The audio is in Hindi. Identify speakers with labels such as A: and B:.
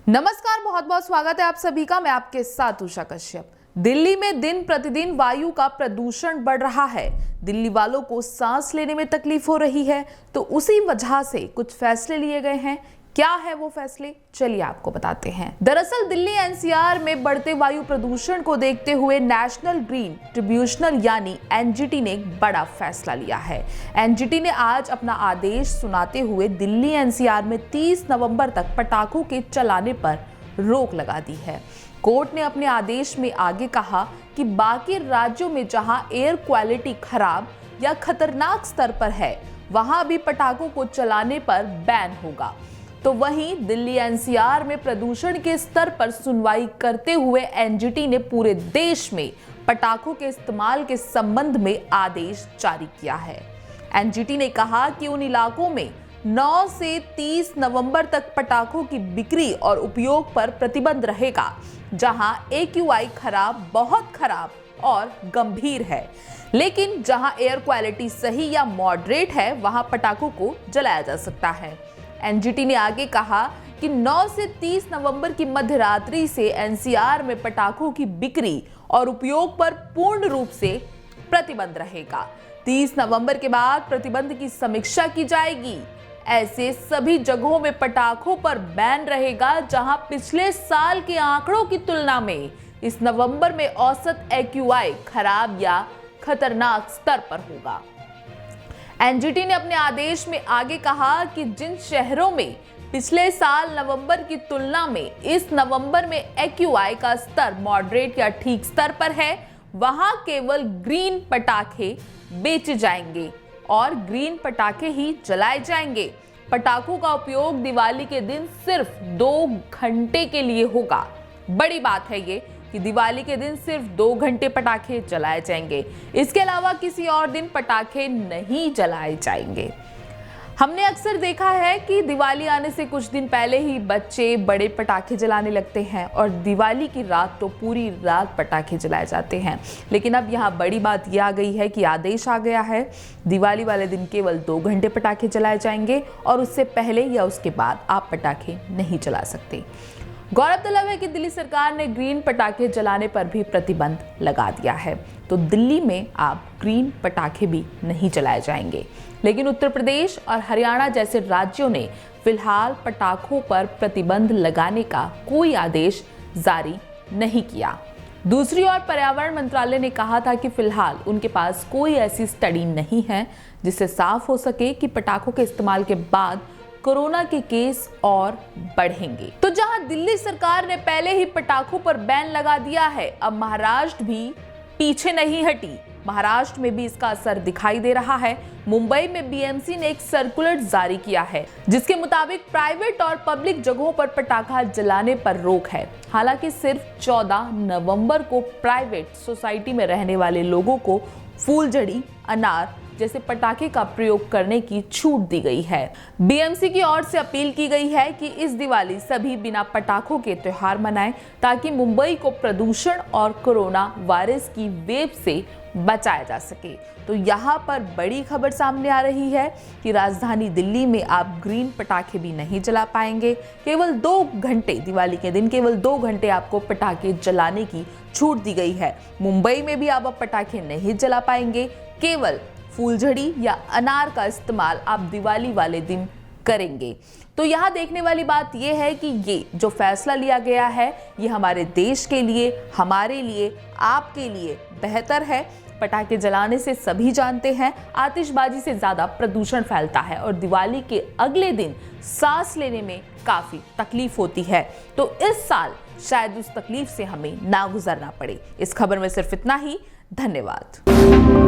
A: नमस्कार, बहुत बहुत स्वागत है आप सभी का। मैं आपके साथ उषा कश्यप। दिल्ली में दिन प्रतिदिन वायु का प्रदूषण बढ़ रहा है। दिल्ली वालों को सांस लेने में तकलीफ हो रही है, तो उसी वजह से कुछ फैसले लिए गए हैं। क्या है वो फैसले, चलिए आपको बताते हैं। दरअसल दिल्ली एनसीआर में बढ़ते वायु प्रदूषण को देखते हुए नेशनल ग्रीन ट्रिब्यूनल यानी एनजीटी ने एक बड़ा फैसला लिया है। एनजीटी ने आज अपना आदेश सुनाते हुए दिल्ली एनसीआर में 30 नवंबर तक पटाखों के चलाने पर रोक लगा दी है। कोर्ट ने अपने आदेश में आगे कहा कि बाकी राज्यों में जहां एयर क्वालिटी खराब या खतरनाक स्तर पर है, वहां भी पटाखों को चलाने पर बैन होगा। तो वहीं दिल्ली एनसीआर में प्रदूषण के स्तर पर सुनवाई करते हुए एनजीटी ने पूरे देश में पटाखों के इस्तेमाल के संबंध में आदेश जारी किया है। एनजीटी ने कहा कि उन इलाकों में 9 से 30 नवंबर तक पटाखों की बिक्री और उपयोग पर प्रतिबंध रहेगा, जहां AQI खराब, बहुत खराब और गंभीर है। लेकिन जहां एयर क्वालिटी सही या मॉडरेट है, वहां पटाखों को जलाया जा सकता है। एनजीटी ने आगे कहा कि 9 से 30 नवंबर की मध्य रात्रि से एनसीआर में पटाखों की बिक्री और उपयोग पर पूर्ण रूप से प्रतिबंध रहेगा। 30 नवंबर के बाद प्रतिबंध की समीक्षा की जाएगी। ऐसे सभी जगहों में पटाखों पर बैन रहेगा जहां पिछले साल के आंकड़ों की तुलना में इस नवंबर में औसत AQI खराब या खतरनाक स्तर पर होगा। एनजीटी ने अपने आदेश में आगे कहा कि जिन शहरों में पिछले साल नवंबर की तुलना में इस नवंबर में AQI का स्तर मॉडरेट या ठीक स्तर पर है, वहां केवल ग्रीन पटाखे बेचे जाएंगे और ग्रीन पटाखे ही जलाए जाएंगे। पटाखों का उपयोग दिवाली के दिन सिर्फ 2 घंटे के लिए होगा। बड़ी बात है ये कि दिवाली के दिन सिर्फ 2 घंटे पटाखे जलाए जाएंगे। इसके अलावा किसी और दिन पटाखे नहीं जलाए जाएंगे। हमने अक्सर देखा है कि दिवाली आने से कुछ दिन पहले ही बच्चे बड़े पटाखे जलाने लगते हैं और दिवाली की रात तो पूरी रात पटाखे जलाए जाते हैं। लेकिन अब यहाँ बड़ी बात यह आ गई है कि आदेश आ गया है, दिवाली वाले दिन केवल 2 घंटे पटाखे जलाए जाएंगे और उससे पहले या उसके बाद आप पटाखे नहीं जला सकते। गौरतलब है कि दिल्ली सरकार ने ग्रीन पटाखे जलाने पर भी प्रतिबंध लगा दिया है, तो दिल्ली में आप ग्रीन पटाखे भी नहीं जलाए जाएंगे। लेकिन उत्तर प्रदेश और हरियाणा जैसे राज्यों ने फिलहाल पटाखों पर प्रतिबंध लगाने का कोई आदेश जारी नहीं किया। दूसरी ओर पर्यावरण मंत्रालय ने कहा था कि फिलहाल उनके पास कोई ऐसी स्टडी नहीं है जिससे साफ हो सके कि पटाखों के इस्तेमाल के बाद कोरोना के केस और बढ़ेंगे। तो जहां दिल्ली सरकार ने पहले ही पटाखों पर बैन लगा दिया है, अब महाराष्ट्र भी पीछे नहीं हटी। महाराष्ट्र में भी इसका असर दिखाई दे रहा है। मुंबई में बीएमसी ने एक सर्कुलर जारी किया है जिसके मुताबिक प्राइवेट और पब्लिक जगहों पर पटाखा जलाने पर रोक है। हालांकि सिर्फ 14 नवंबर को प्राइवेट सोसाइटी में रहने वाले लोगों को फूलझड़ी, अनार जैसे पटाखे का प्रयोग करने की छूट दी गई है। बीएमसी की ओर से अपील की गई है कि इस दिवाली सभी बिना पटाखों के त्योहार मनाएं, ताकि मुंबई को प्रदूषण और कोरोना वायरस की वेव से बचाया जा सके। तो यहाँ पर बड़ी खबर सामने आ रही है कि राजधानी दिल्ली में आप ग्रीन पटाखे भी नहीं जला पाएंगे। केवल 2 घंटे, दिवाली के दिन केवल 2 घंटे आपको पटाखे जलाने की छूट दी गई है। मुंबई में भी आप पटाखे नहीं जला पाएंगे, केवल फूलझड़ी या अनार का इस्तेमाल आप दिवाली वाले दिन करेंगे। तो यहाँ देखने वाली बात यह है कि ये जो फैसला लिया गया है, ये हमारे देश के लिए, हमारे लिए, आपके लिए बेहतर है। पटाखे जलाने से सभी जानते हैं आतिशबाजी से ज्यादा प्रदूषण फैलता है और दिवाली के अगले दिन सांस लेने में काफी तकलीफ होती है। तो इस साल शायद उस तकलीफ से हमें ना गुजरना पड़े। इस खबर में सिर्फ इतना ही। धन्यवाद।